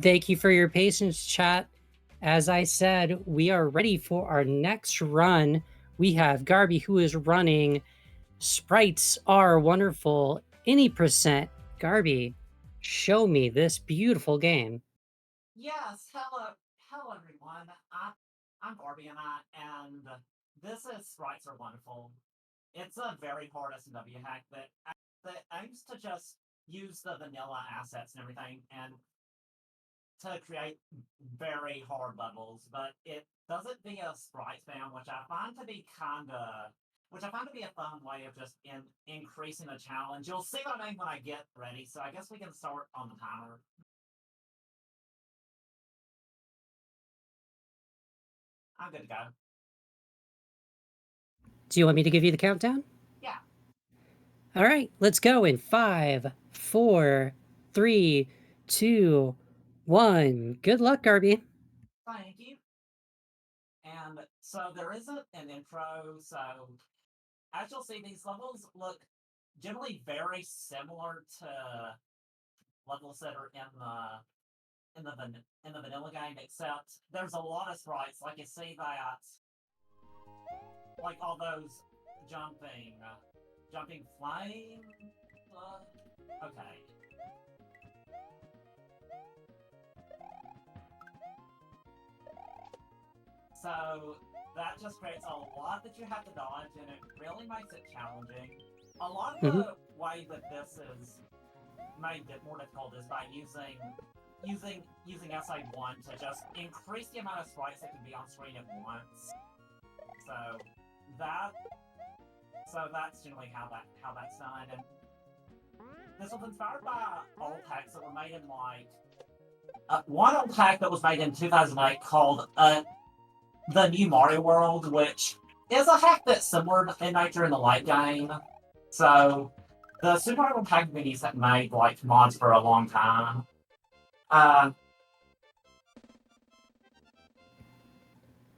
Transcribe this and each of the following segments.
Thank you for your patience, chat. As I said, we are ready for our next run. We have Garby, who is running Sprites Are Wonderful any percent. Garby, show me this beautiful game. Yes, hello everyone. I'm GarbiGlitchress, and this is Sprites Are Wonderful. It's a very hard SMW hack that aims to just use the vanilla assets and everything and to create very hard levels, but it does it via sprite spam, which I find to be a fun way of just increasing the challenge. You'll see what I mean when I get ready, so I guess we can start on the timer. I'm good to go. Do you want me to give you the countdown? Yeah. All right, let's go in 5, 4, 3, 2, 1. Good luck, Garby. Thank you. And so there isn't an intro, so as you'll see, these levels look generally very similar to levels that are in the vanilla game, except there's a lot of sprites. Like you see that, like all those jumping flame. Okay. So that just creates a lot that you have to dodge, and it really makes it challenging. A lot of the way that this is made it more difficult is by using SA1 to just increase the amount of sprites that can be on screen at once. So that's generally how that's done. And this was inspired by old hacks that were made in one old hack that was made in 2008 called the New Mario World, which is a hack that's similar in nature in the late game. So the Super Mario World hack communities have made like mods for a long time.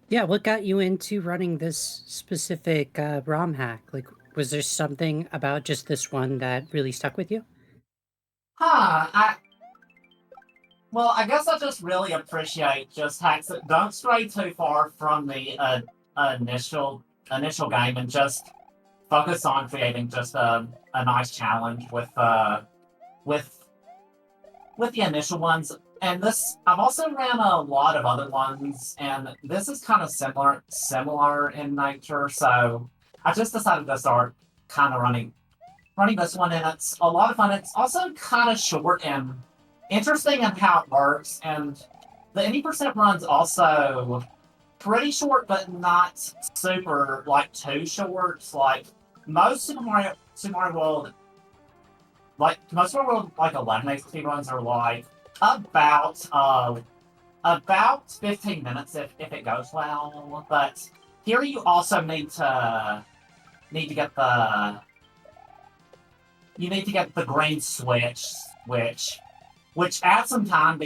Yeah, what got you into running this specific ROM hack? Like, was there something about just this one that really stuck with you? Well, I guess I just really appreciate just hacks that don't stray too far from the initial game and just focus on creating just a nice challenge with the initial ones. And this, I've also ran a lot of other ones, and this is kind of similar in nature. So I just decided to start kind of running this one, and it's a lot of fun. It's also kind of short and interesting in how it works, and the 80% run's also pretty short, but not super like too short. Like most Super Mario World, like 11 speed runs are like about 15 minutes if it goes well. But here you also need to get the green switch, which adds some time,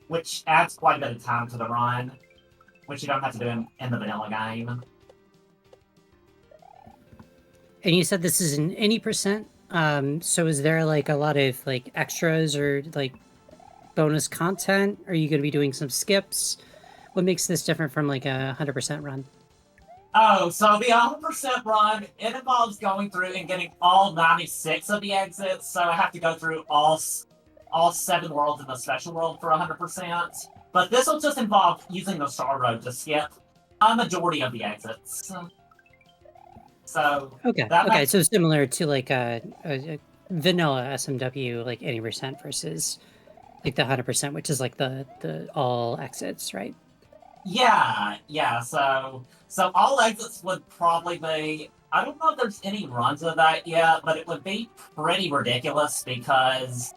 which adds quite a bit of time to the run, which you don't have to do in the vanilla game. And you said this is an any percent. So is there like a lot of like extras or like bonus content? Are you going to be doing some skips? What makes this different from like a 100% run? Oh, so the 100% run, it involves going through and getting all 96 of the exits, so I have to go through all 7 worlds in the special world for 100%. But this will just involve using the Star Road to skip a majority of the exits. So okay, so similar to like a vanilla SMW, like any percent versus like the 100%, which is like the all exits, right? Yeah. So all exits would probably be. I don't know if there's any runs of that yet, but it would be pretty ridiculous because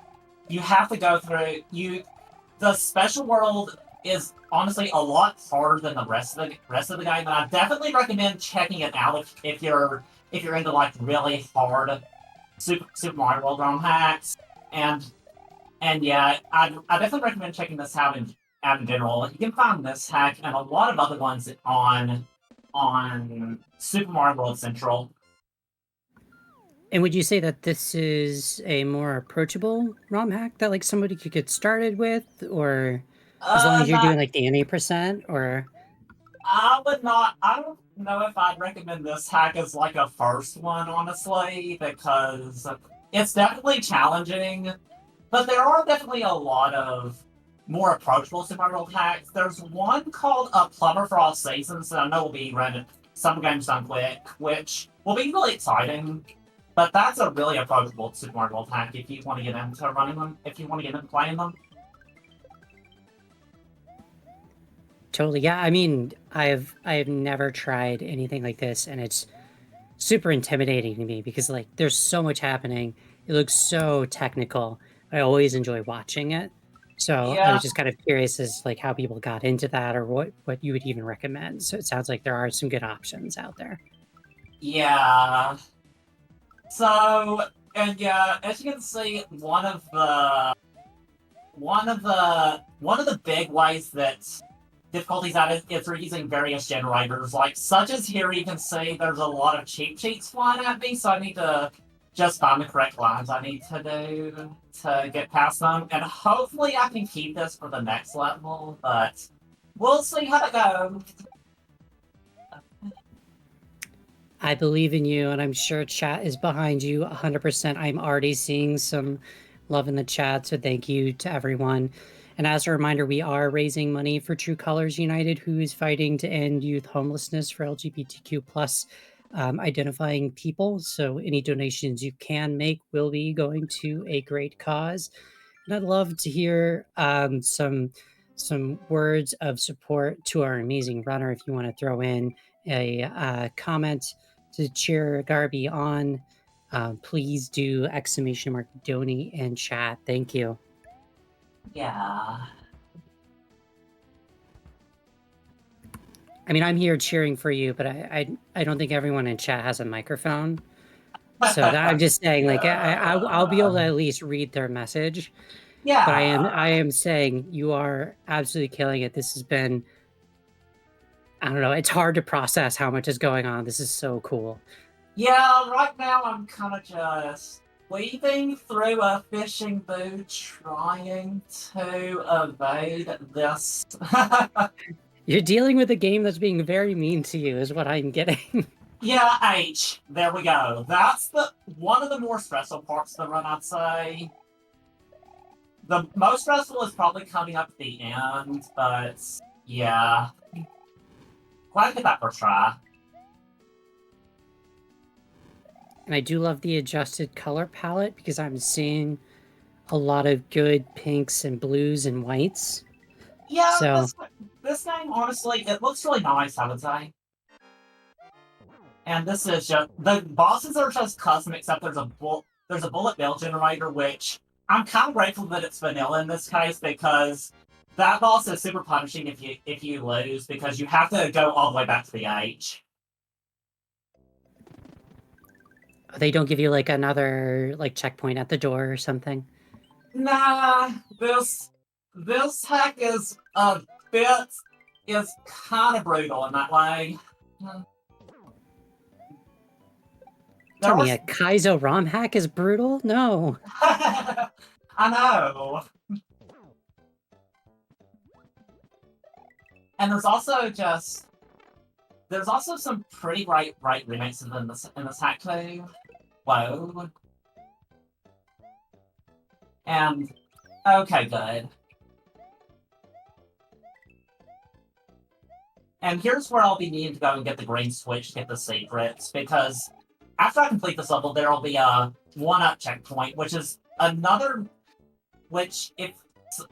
you have to go through the special world is honestly a lot harder than the rest of the game, and I definitely recommend checking it out if you're into like really hard Super Mario World ROM hacks. And yeah, I definitely recommend checking this out in general. You can find this hack and a lot of other ones on Super Mario World Central. And would you say that this is a more approachable ROM hack that like somebody could get started with, or as long as you're Not doing like the 80%, or I would not. I don't know if I'd recommend this hack as like a first one, honestly, because it's definitely challenging. But there are definitely a lot of more approachable survival hacks. There's one called a Plumber for All Seasons that I know will be run some games done quick, which will be really exciting. But that's a really approachable survival hack if you want to get into running them, if you want to get into playing them. totally, yeah. I mean, I have never tried anything like this, and it's super intimidating to me because like there's so much happening. It looks so technical. I always enjoy watching it. So I Yeah, was just kind of curious as like how people got into that or what you would even recommend. So it sounds like there are some good options out there. yeah. So, and yeah, as you can see, one of the big ways that difficulties at it is through using various generators. Like such as here you can see there's a lot of cheat sheets flying at me, so I need to just find the correct lines I need to do to get past them. And hopefully I can keep this for the next level, but we'll see how it goes. I believe in you, and I'm sure chat is behind you 100%. I'm already seeing some love in the chat, so thank you to everyone. And as a reminder, we are raising money for True Colors United, who is fighting to end youth homelessness for LGBTQ plus identifying people. So any donations you can make will be going to a great cause. And I'd love to hear some words of support to our amazing runner. If you want to throw in a comment to cheer Garby on, please do exclamation mark donate in chat. Thank you. Yeah. I mean, I'm here cheering for you, but I don't think everyone in chat has a microphone. So that I'm just saying, like, I'll be able to at least read their message. But Yeah. I am saying you are absolutely killing it. This has been, I don't know, it's hard to process how much is going on. This is so cool. Yeah, right now I'm kind of just weaving through a fishing boot trying to evade this. You're dealing with a game that's being very mean to you, is what I'm getting. Yeah, H. There we go. That's the one of the more stressful parts of the run, I'd say. The most stressful is probably coming up at the end, but yeah. Glad to get that first try. And I do love the adjusted color palette because I'm seeing a lot of good pinks and blues and whites. Yeah, So this game, honestly, it looks really nice, I would say. And this is just the bosses are just custom, except there's a bullet bill generator, which I'm kind of grateful that it's vanilla in this case because that boss is super punishing if you lose because you have to go all the way back to the H. they don't give you like another like checkpoint at the door or something. Nah, this hack bit is kind of brutal in that way. There Tell are me, a Kaizo ROM hack is brutal? No. I know. And there's also some pretty bright remixes in this hack too. Whoa. And okay, good. And here's where I'll be needing to go and get the green switch to get the secrets, because after I complete this level, there will be a one-up checkpoint, which is another which if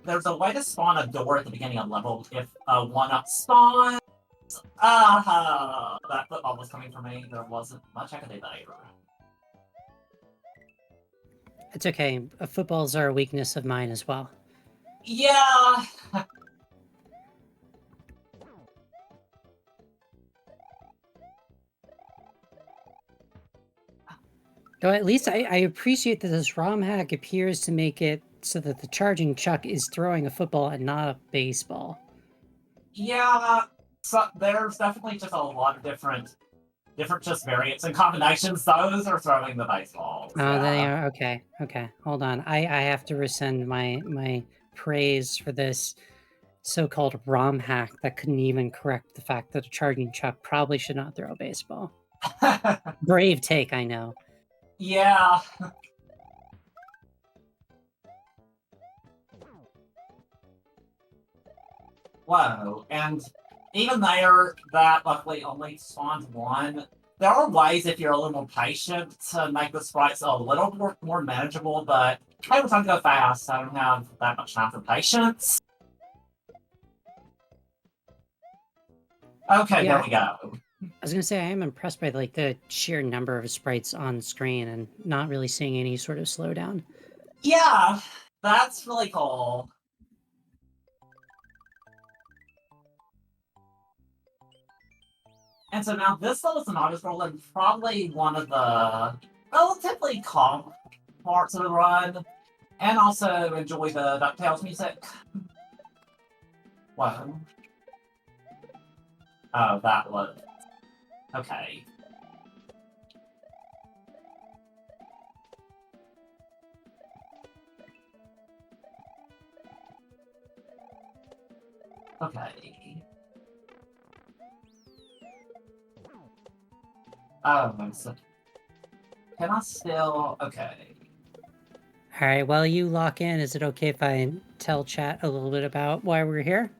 there's a way to spawn a door at the beginning of the level if a one-up spawns. That football was coming for me. There wasn't much I could do there. It's okay. Footballs are a weakness of mine as well. Yeah. Though at least I appreciate that this ROM hack appears to make it so that the charging chuck is throwing a football and not a baseball. Yeah. So there's definitely just a lot of different different just variants and combinations. Those are throwing the baseballs. Oh, they Yeah. are. Okay. Okay. Hold on. I have to rescind my praise for this so-called ROM hack that couldn't even correct the fact that a charging chuck probably should not throw a baseball. Brave take, I know. Yeah. Whoa. And even there, that luckily only spawned one. There are ways, if you're a little more patient, to make the sprites a little more manageable, but I have time to go fast. I don't have that much time for patience. Okay, Yeah. there we go. I was gonna say I am impressed by like the sheer number of sprites on screen and not really seeing any sort of slowdown. Yeah, that's really cool. And so now this level is an auto scroll and probably one of the relatively calm parts of the run. And also enjoy the DuckTales music. Wow. Oh, that was... Okay. Okay. Oh, so... Can I still... Okay. All right, while you lock in, is it okay if I tell chat a little bit about why we're here?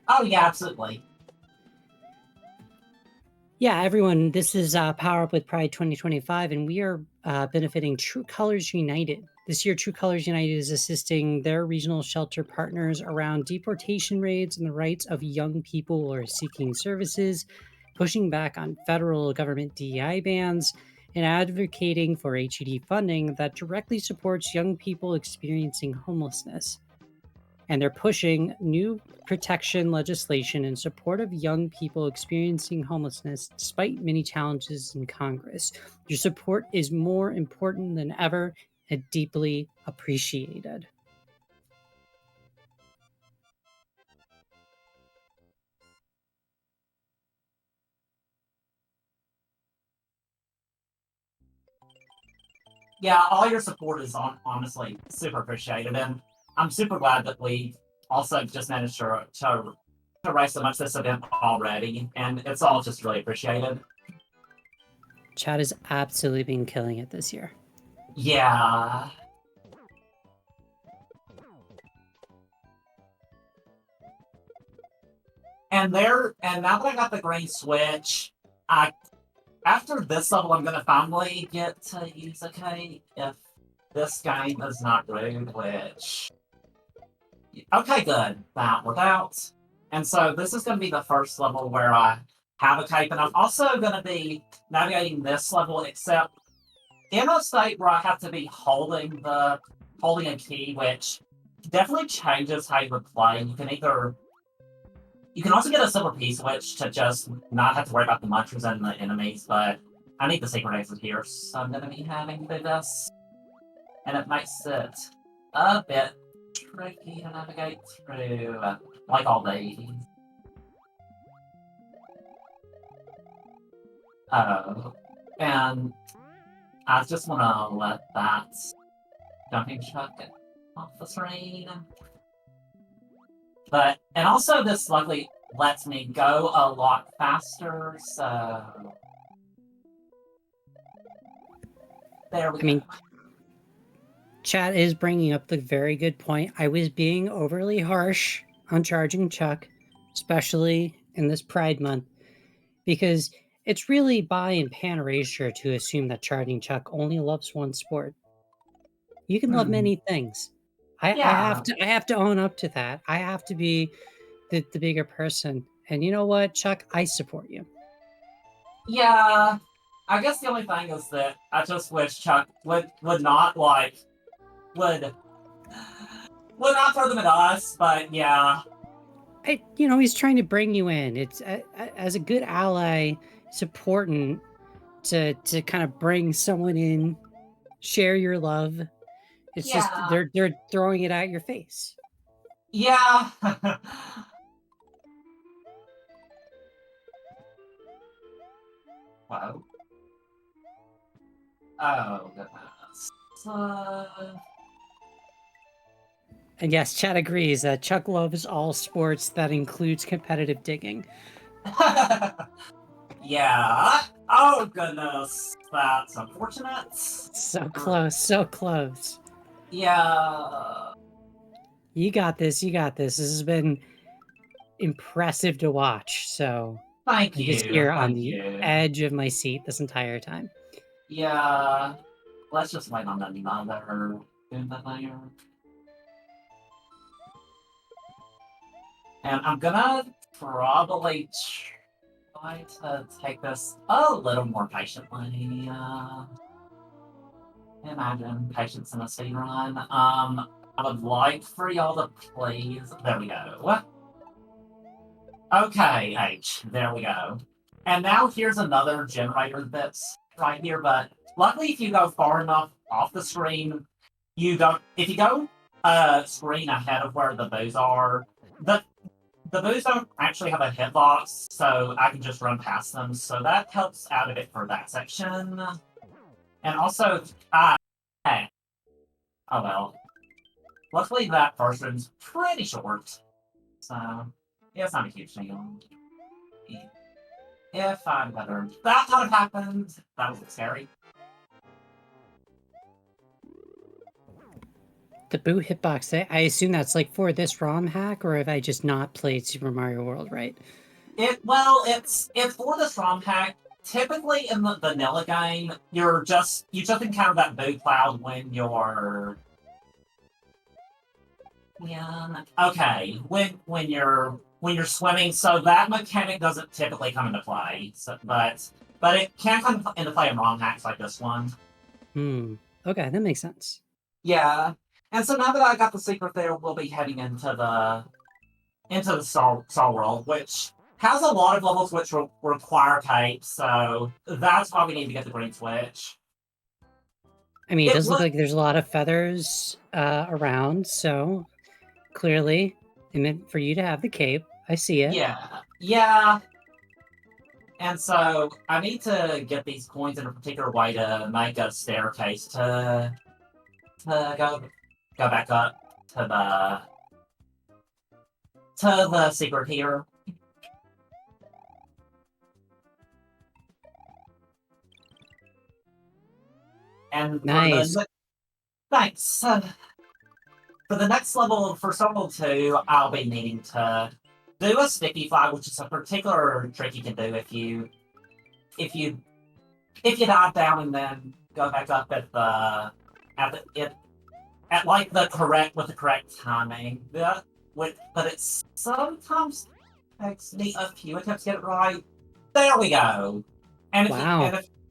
Oh, yeah, absolutely. Yeah, everyone, this is Power Up with Pride 2025, and we are benefiting True Colors United. This year, True Colors United is assisting their regional shelter partners around deportation raids and the rights of young people who are seeking services, pushing back on federal government DEI bans, and advocating for HUD funding that directly supports young people experiencing homelessness. And they're pushing new protection legislation in support of young people experiencing homelessness despite many challenges in Congress. Your support is more important than ever and deeply appreciated. Yeah, all your support is honestly super appreciated, and I'm super glad that we also just managed to raise so much this event already, and it's all just really appreciated. Chad has absolutely been killing it this year. Yeah. And now that I got the green switch, after this level I'm gonna finally get to use a K if this game is not rude, which... Okay, good. That worked out. And so this is gonna be the first level where I have a cape, and I'm also gonna be navigating this level, except in a state where I have to be holding a key, which definitely changes how you would play. You can also get a silver P switch to just not have to worry about the munchers and the enemies, but I need the secret exit here, so I'm gonna be having to do this. And it makes it a bit tricky to navigate through, like all these. Oh, and I just want to let that jumping chuck get off the screen. And also this luckily lets me go a lot faster, so... There we go. Chat is bringing up the very good point. I was being overly harsh on charging Chuck, especially in this Pride Month, because it's really bi and pan erasure to assume that charging Chuck only loves one sport. You can love many things. I have to own up to that. I have to be the bigger person. And you know what, Chuck? I support you. Yeah, I guess the only thing is that I just wish Chuck would not would not throw them at us, but yeah. He's trying to bring you in. It's as a good ally, it's important to kind of bring someone in, share your love. It's just they're throwing it at your face. Yeah. Whoa. Oh, goodness. And yes, Chad agrees that Chuck loves all sports that includes competitive digging. Yeah. Oh, goodness. That's unfortunate. So close, so close. Yeah. You got this, you got this. This has been impressive to watch. So Thank I'm just you. here on Thank the you. edge of my seat this entire time. Yeah. Let's just wait on another in the layer. And I'm gonna probably try to take this a little more patiently. Imagine patience in a speed run. I would like for y'all to please. There we go. Okay, H. There we go. And now here's another generator that's right here, but luckily if you go far enough off the screen, you don't. If you go screen ahead of where the boos are, the boos don't actually have a hitbox, so I can just run past them. So that helps out a bit for that section. And also, hey. Oh well. Luckily that first room's pretty short. So, yeah, it's not a huge deal. If I'm better. That would have happened. That was scary. The Boo hitbox, I assume that's like for this ROM hack, or have I just not played Super Mario World right? It's for this ROM hack. Typically in the vanilla game, you just encounter that boo cloud when you're okay, when you're swimming, so that mechanic doesn't typically come into play. So, but it can come into play in ROM hacks like this one. Okay, that makes sense. Yeah. And so now that I got the secret there, we'll be heading into the Star World, which has a lot of levels which require types, so that's why we need to get the green switch. I mean, it does look like there's a lot of feathers around, so clearly it meant for you to have the cape. I see it. Yeah. And so I need to get these coins in a particular way to make a staircase to go back up to the secret here. And nice. Thanks. For the next level, for level 2, I'll be needing to do a sticky fly, which is a particular trick you can do if you dive down and then go back up at the correct timing. But it sometimes takes me a few attempts to get it right. There we go. And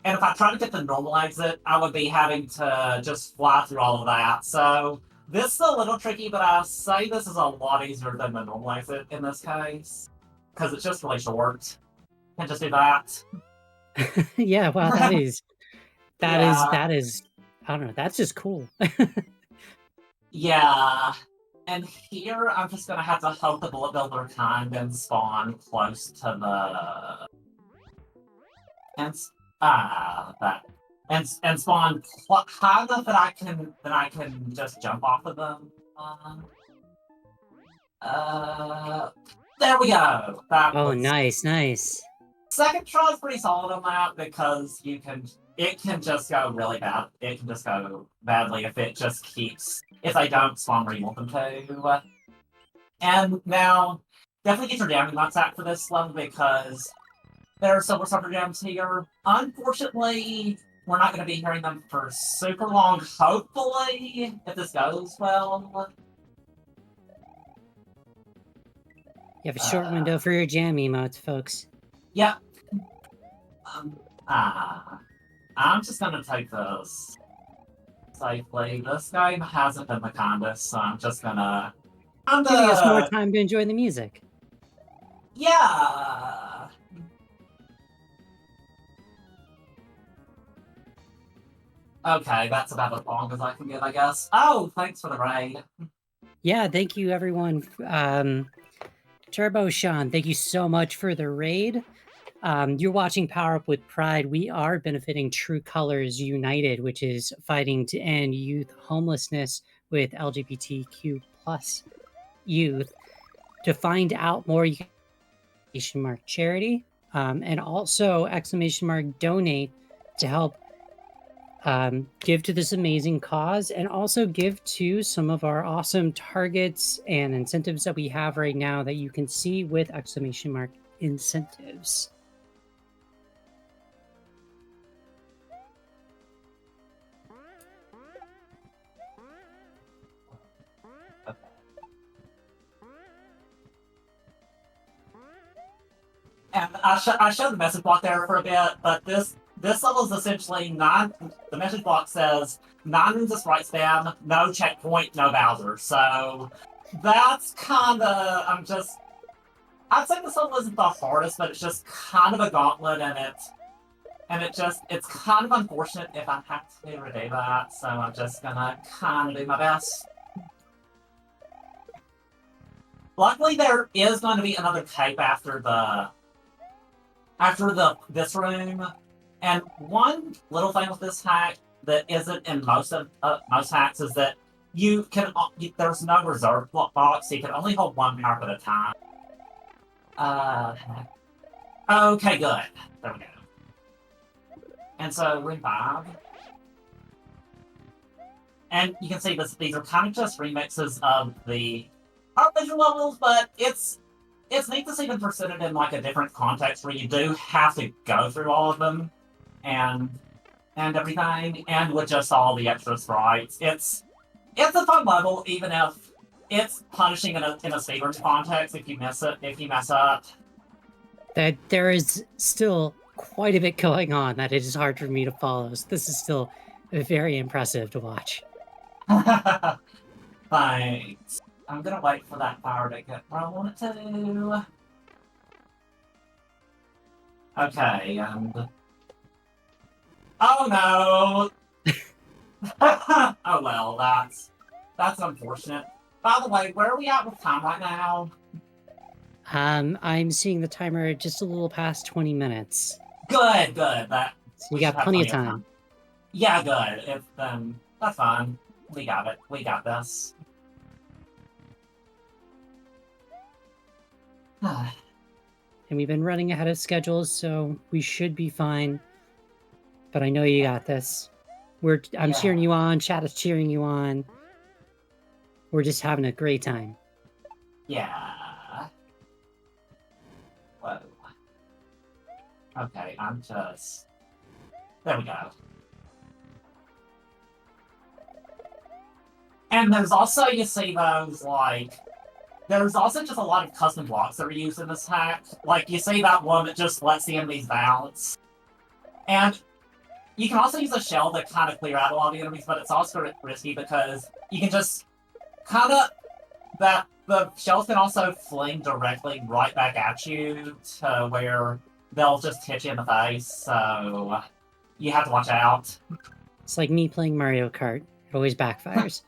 if I try to get the normal exit, I would be having to just fly through all of that. So this is a little tricky, but I say this is a lot easier than the normal exit in this case. Because it's just really short. Can just do that. Yeah, well, that is, I don't know, that's just cool. Yeah. And here, I'm just gonna have to hope the bullet builder kind and spawn close to the... And spawn high enough that I can just jump off of them. There we go. Nice. Second try is pretty solid on that because it can just go really bad. It can just go badly if I don't spawn where you want them to. And now, definitely get your damage box out for this level because there are Silver Surfer Gems here. Unfortunately, we're not going to be hearing them for super long, hopefully, if this goes well. You have a short window for your jam emotes, folks. Yep. I'm just going to take this safely. This game hasn't been the kindest, so I'm just going to... Giving us more time to enjoy the music. Yeah! Okay, that's about as long as I can get, I guess. Oh, thanks for the raid. Yeah, thank you, everyone. Turbo Sean, thank you so much for the raid. You're watching Power Up with Pride. We are benefiting True Colors United, which is fighting to end youth homelessness with LGBTQ plus youth. To find out more, you can !charity and also !donate to help give to this amazing cause, and also give to some of our awesome targets and incentives that we have right now that you can see with !incentives. And I showed the message block there for a bit, but this level is essentially the message block says non-ninja sprite spam, no checkpoint, no Bowser. So that's kinda I'd say this level isn't the hardest, but it's just kind of a gauntlet, and it's kind of unfortunate if I have to redo that, so I'm just gonna kinda do my best. Luckily there is going to be another cape after this room, and one little thing with this hack that isn't in most hacks is that there's no reserve box, so you can only hold one power up at a time. Okay, good. There we go. And so room 5. And you can see these are kind of just remixes of the original levels, but it's neat to see them presented in like a different context where you do have to go through all of them and everything, and with just all the extra sprites. It's a fun level, even if it's punishing in a speedrun context if you mess up. That there is still quite a bit going on that it is hard for me to follow. So this is still very impressive to watch. Thanks. I'm gonna wait for that power to get where I want it to. Okay, and... Oh no! Oh well, that's unfortunate. By the way, where are we at with time right now? I'm seeing the timer just a little past 20 minutes. Good. So you got plenty of time. Yeah, good. That's fine. We got it. We got this. And we've been running ahead of schedule, so we should be fine. But I know you got this. I'm cheering you on. Chat is cheering you on. We're just having a great time. Yeah. Whoa. Okay, there we go. And there's also, you see those, like... There's also just a lot of custom blocks that are used in this hack. Like, you see that one that just lets the enemies bounce. And you can also use a shell to kind of clear out a lot of the enemies, but it's also risky because you can just kind of... The shells can also fling directly right back at you to where they'll just hit you in the face, so you have to watch out. It's like me playing Mario Kart. It always backfires.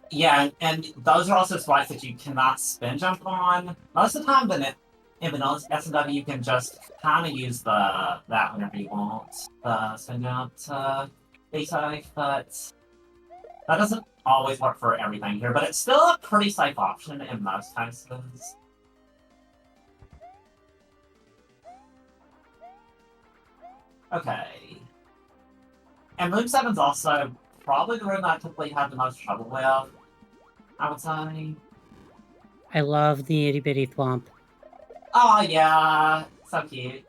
Yeah, and those are also sprites that you cannot spin jump on. Most of the time, in vanilla SMW, you can just kind of use that whenever you want, the spin jump to be safe, but that doesn't always work for everything here, but it's still a pretty safe option in most cases. Okay. And room 7's also probably the room I typically have the most trouble with, I would say. I love the itty bitty thwomp. Oh yeah, so cute.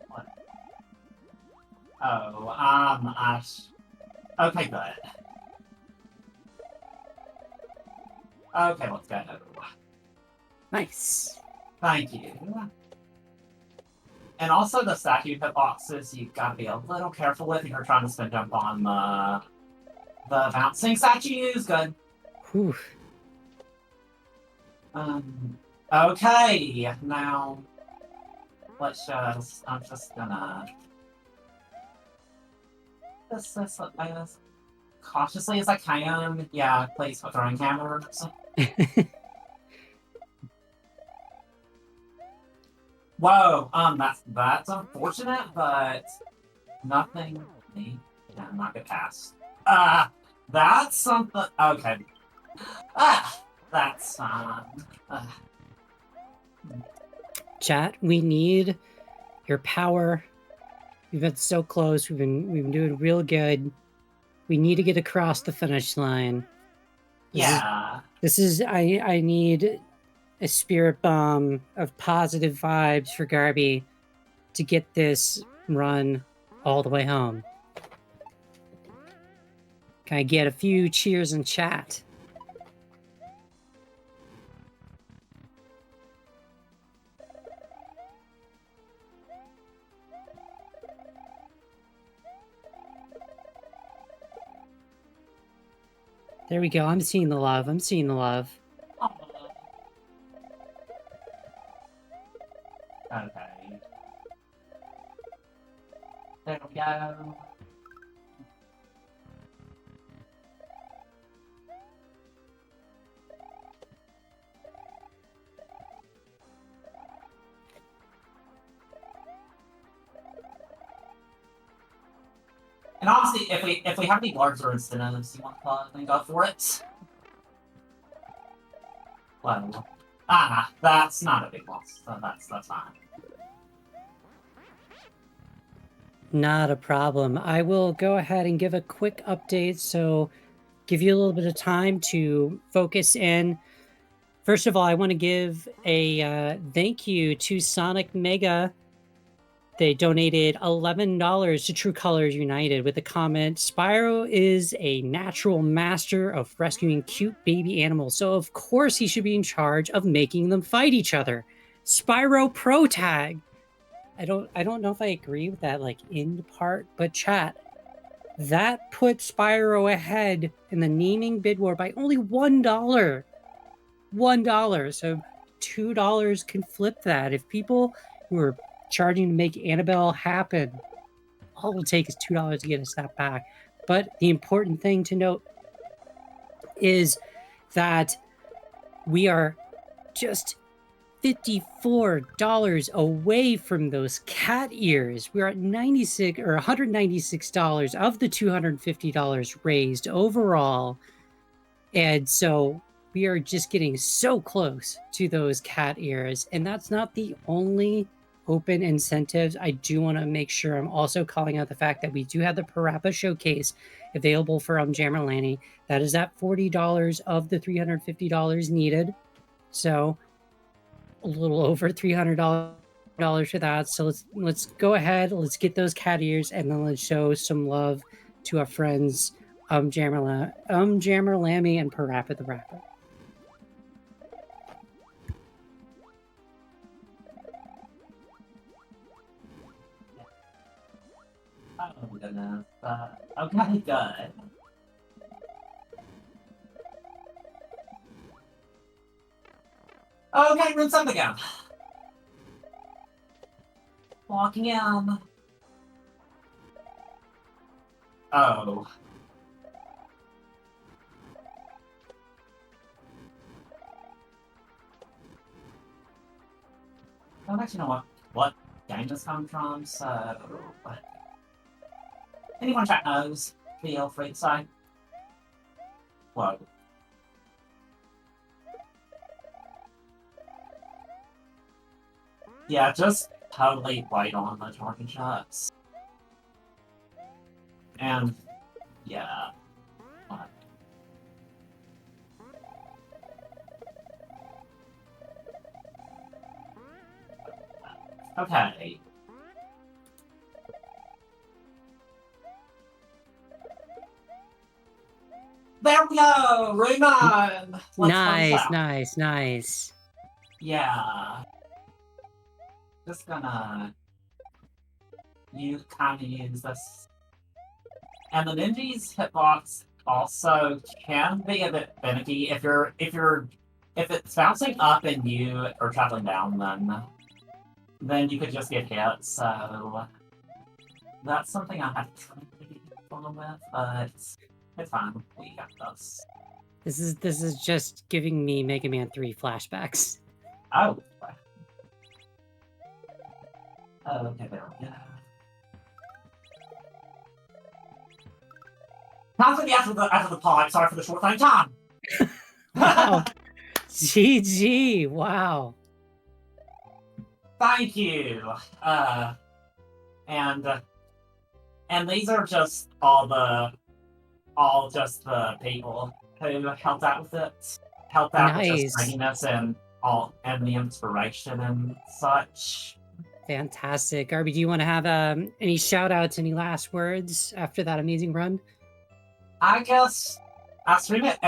What? Oh, okay, good. Okay, let's go. Nice. Thank you. And also the statue hitboxes you've got to be a little careful with if you're trying to spin jump on the bouncing statues. Good. Whew. Okay, now let's just. I'm just gonna. This as cautiously as I can. Yeah, place my throwing hammers. Whoa, that's unfortunate, but nothing. Yeah, I'm not gonna pass. That's something. Okay. That's Chat, we need your power. We've been so close. We've been doing real good. We need to get across the finish line. This is I need a spirit bomb of positive vibes for Garby to get this run all the way home. Can I get a few cheers in chat? There we go. I'm seeing the love. I'm seeing the love. Okay. There we go. And honestly, if we have any larger incentives you want to then go for it. Well, that's not a big loss. So that's fine. Not a problem. I will go ahead and give a quick update, so give you a little bit of time to focus in. First of all, I want to give a thank you to Sonic Mega. They donated $11 to True Colors United with the comment, Spyro is a natural master of rescuing cute baby animals, so of course he should be in charge of making them fight each other. Spyro Pro Tag. I don't know if I agree with that like end part, but chat, that put Spyro ahead in the naming bid war by only $1. $1. So $2 can flip that. If people who are charging to make Annabelle happen, all it'll take is $2 to get us that back. But the important thing to note is that we are just $54 away from those cat ears. We're at $96 or $196 of the $250 raised overall. And so we are just getting so close to those cat ears. And that's not the only open incentives. I do want to make sure I'm also calling out the fact that we do have the Parappa Showcase available for Jammerlanny. That is at $40 of the $350 needed. So a little over $300 for that. So let's go ahead. Let's get those cat ears, and then let's show some love to our friends Jammerlammy and Parappa the Rapper. Oh goodness. Okay, good. Okay, room 7 again. Walking in. Oh. I don't actually know what game this comes from, so... But... Anyone chat knows, feel free to say. Whoa. Yeah, just totally right on the target shots. And, yeah. Okay. There we go! Room 9! Nice. Yeah. Just gonna kind of use this. And the Ninja's hitbox also can be a bit finicky if you're if it's bouncing up and you are traveling down, then you could just get hit. So that's something I have to try to be careful with, but it's fine. We got this. This is just giving me Mega Man 3 flashbacks. Oh. Okay, there we go. Time for the after the pod. Sorry for the short time. Wow. GG. Wow. Thank you. And these are just all just the people who helped out with it. Helped out with just bringing us and the inspiration and such. Fantastic. Garby, do you want to have any shout outs, any last words after that amazing run? I guess I stream it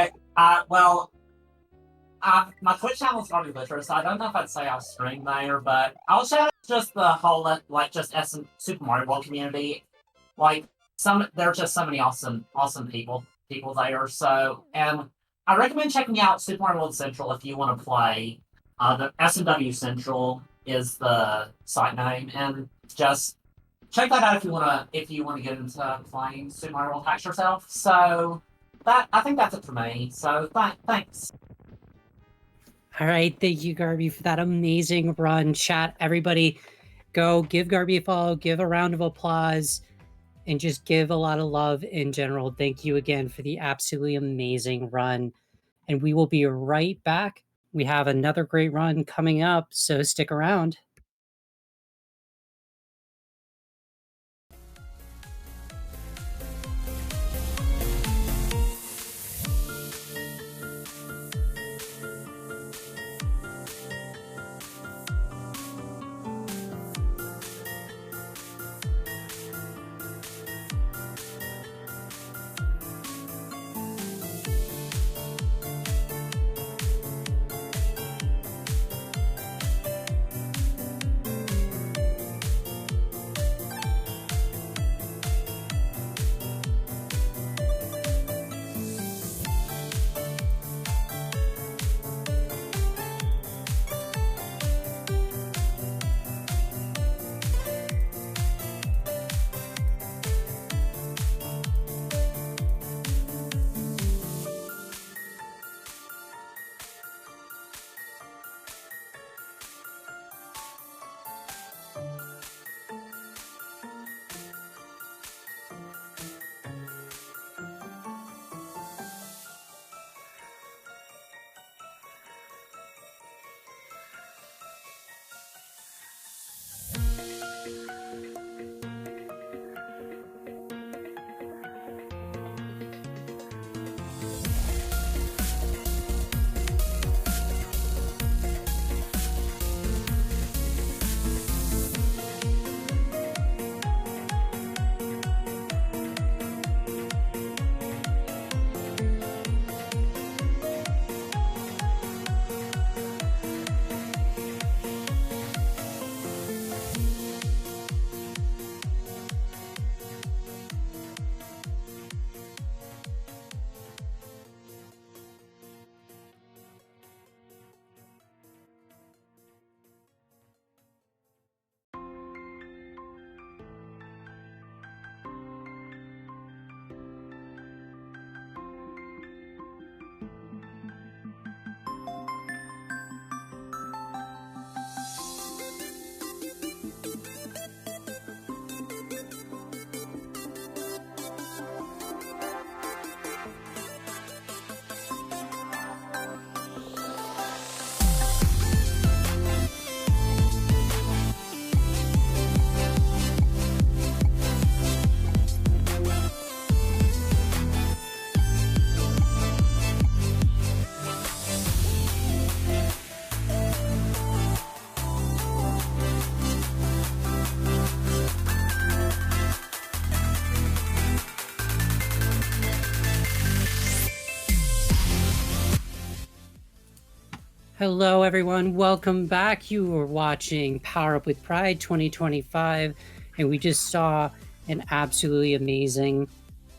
my Twitch channel is GarbiGlitchress, so I don't know if I'd say I'll stream there, but I'll shout out just the whole just Super Mario World community. There are just so many awesome people there. So, and I recommend checking out Super Mario World Central if you want to play. The SMW Central is the site name, and just check that out if you wanna get into playing Super Mario World Hacks yourself. So I think that's it for me. So thanks. All right, thank you, Garby, for that amazing run. Chat, everybody, go give Garby a follow, give a round of applause, and just give a lot of love in general. Thank you again for the absolutely amazing run. And we will be right back. We have another great run coming up, so stick around. Hello, everyone. Welcome back. You are watching Power Up with Pride 2025, and we just saw an absolutely amazing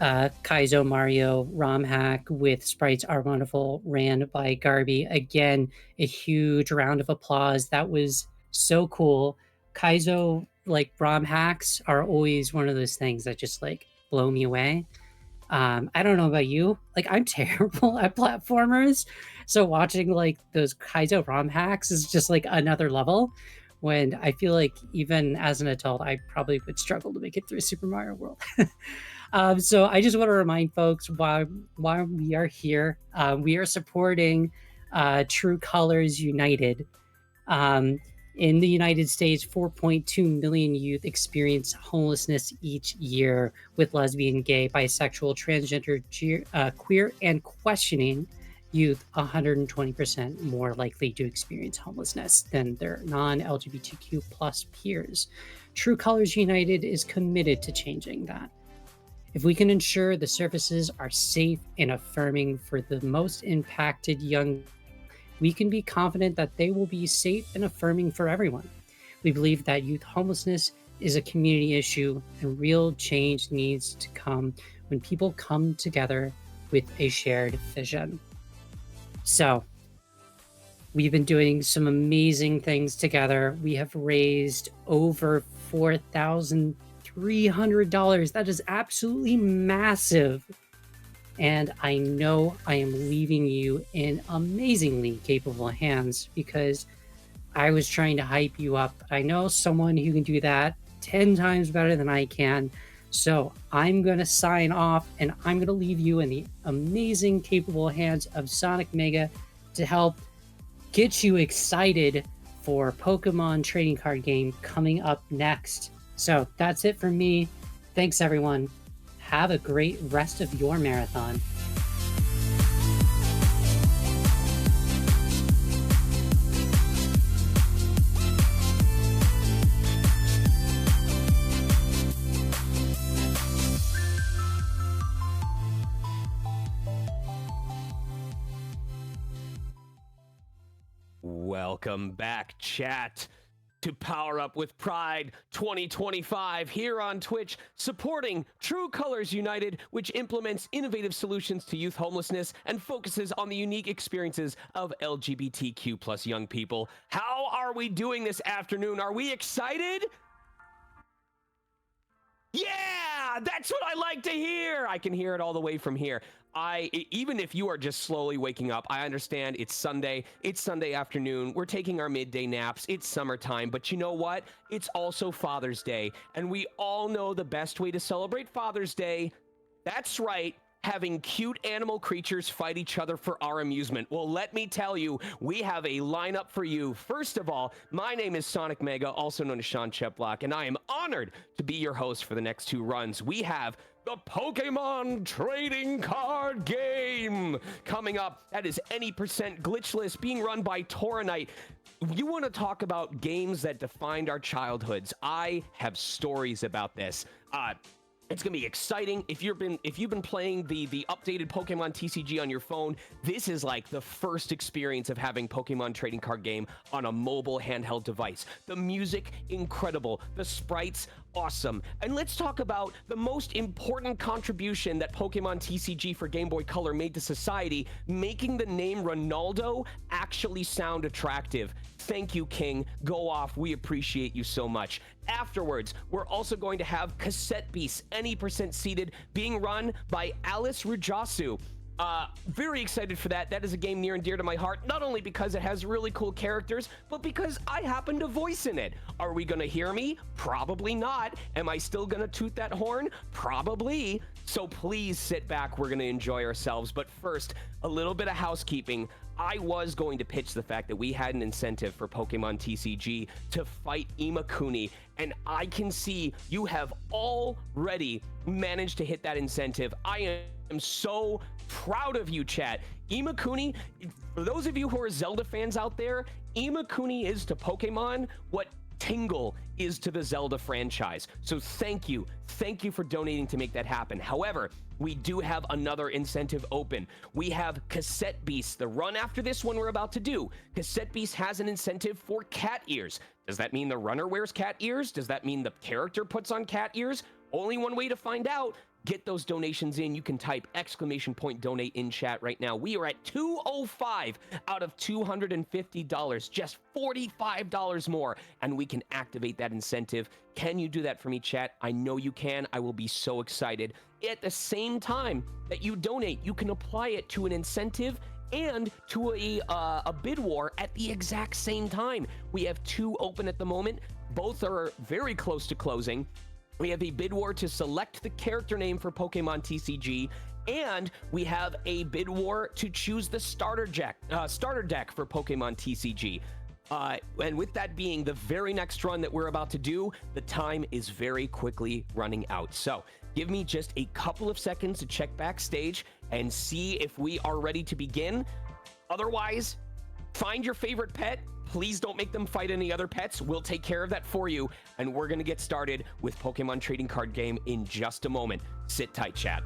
Kaizo Mario ROM hack with Sprites Are Wonderful, ran by Garby. Again, a huge round of applause. That was so cool. Kaizo like ROM hacks are always one of those things that just like blow me away. I don't know about you, like I'm terrible at platformers, so watching like those Kaizo ROM hacks is just like another level. When I feel like even as an adult, I probably would struggle to make it through Super Mario World. So I just want to remind folks why we are here. We are supporting True Colors United. Um, in the United States, 4.2 million youth experience homelessness each year, with lesbian, gay, bisexual, transgender, queer, and questioning youth 120% more likely to experience homelessness than their non-LGBTQ plus peers. True Colors United is committed to changing that. If we can ensure the services are safe and affirming for the most impacted young, we can be confident that they will be safe and affirming for everyone. We believe that youth homelessness is a community issue and real change needs to come when people come together with a shared vision. So, we've been doing some amazing things together. We have raised over $4,300. That is absolutely massive. And I know I am leaving you in amazingly capable hands because I was trying to hype you up. I know someone who can do that 10 times better than I can. So I'm going to sign off and I'm going to leave you in the amazing, capable hands of Sonic Mega to help get you excited for Pokemon trading card game coming up next. So that's it for me. Thanks, everyone. Have a great rest of your marathon. Welcome back, chat, to Power Up with Pride 2025 here on Twitch, supporting True Colors United, which implements innovative solutions to youth homelessness and focuses on the unique experiences of LGBTQ plus young people. How are we doing this afternoon? Are we excited? Yeah, that's what I like to hear. I can hear it all the way from here. Even if you are just slowly waking up, I understand it's Sunday afternoon. We're taking our midday naps. It's summertime, but you know what? It's also Father's Day, and we all know the best way to celebrate Father's Day. That's right. Having cute animal creatures fight each other for our amusement. Well, let me tell you, we have a lineup for you. First of all, my name is Sonic Mega, also known as Sean Cheplock, and I am honored to be your host for the next two runs. We have the Pokemon trading card game coming up. That is any percent glitchless, being run by Tauronite. You want to talk about games that defined our childhoods? I have stories about this. It's gonna be exciting. If you've been playing the updated Pokemon TCG on your phone, this is like the first experience of having Pokemon trading card game on a mobile handheld device. The music, incredible. The sprites, awesome. And let's talk about the most important contribution that Pokemon TCG for Game Boy Color made to society, making the name Ronaldo actually sound attractive. Thank you, King. Go off. We appreciate you so much. Afterwards, we're also going to have Cassette Beasts, any percent seated, being run by Alice Rujasu. Very excited for that. That is a game near and dear to my heart, not only because it has really cool characters, but because I happen to voice in it. Are we gonna hear me? Probably not. Am I still gonna toot that horn? Probably. So please sit back. We're gonna enjoy ourselves. But first, a little bit of housekeeping. I was going to pitch the fact that we had an incentive for Pokemon TCG to fight Imakuni, and I can see you have already managed to hit that incentive. I am so proud of you, chat. Imakuni, for those of you who are Zelda fans out there, Imakuni is to Pokemon what Tingle is to the Zelda franchise. So thank you for donating to make that happen. However, we do have another incentive open. We have Cassette Beasts, the run after this one we're about to do. Cassette Beasts has an incentive for cat ears. Does that mean the runner wears cat ears? Does that mean the character puts on cat ears? Only one way to find out. get those donations in. You can type !donate in chat right now. We are at 205 out of $250, just $45 more, and we can activate that incentive. Can you do that for me, chat? I know you can. I will be so excited. At the same time that you donate, you can apply it to an incentive and to a bid war at the exact same time. We have 2 open at the moment. Both are very close to closing. We have a bid war to select the character name for Pokemon TCG, and we have a bid war to choose the starter deck for Pokemon TCG. And with that being the very next run that we're about to do, the time is very quickly running out. So give me just a couple of seconds to check backstage and see if we are ready to begin. Otherwise, find your favorite pet. Please don't make them fight any other pets. We'll take care of that for you. And we're going to get started with Pokemon Trading Card Game in just a moment. Sit tight, chat.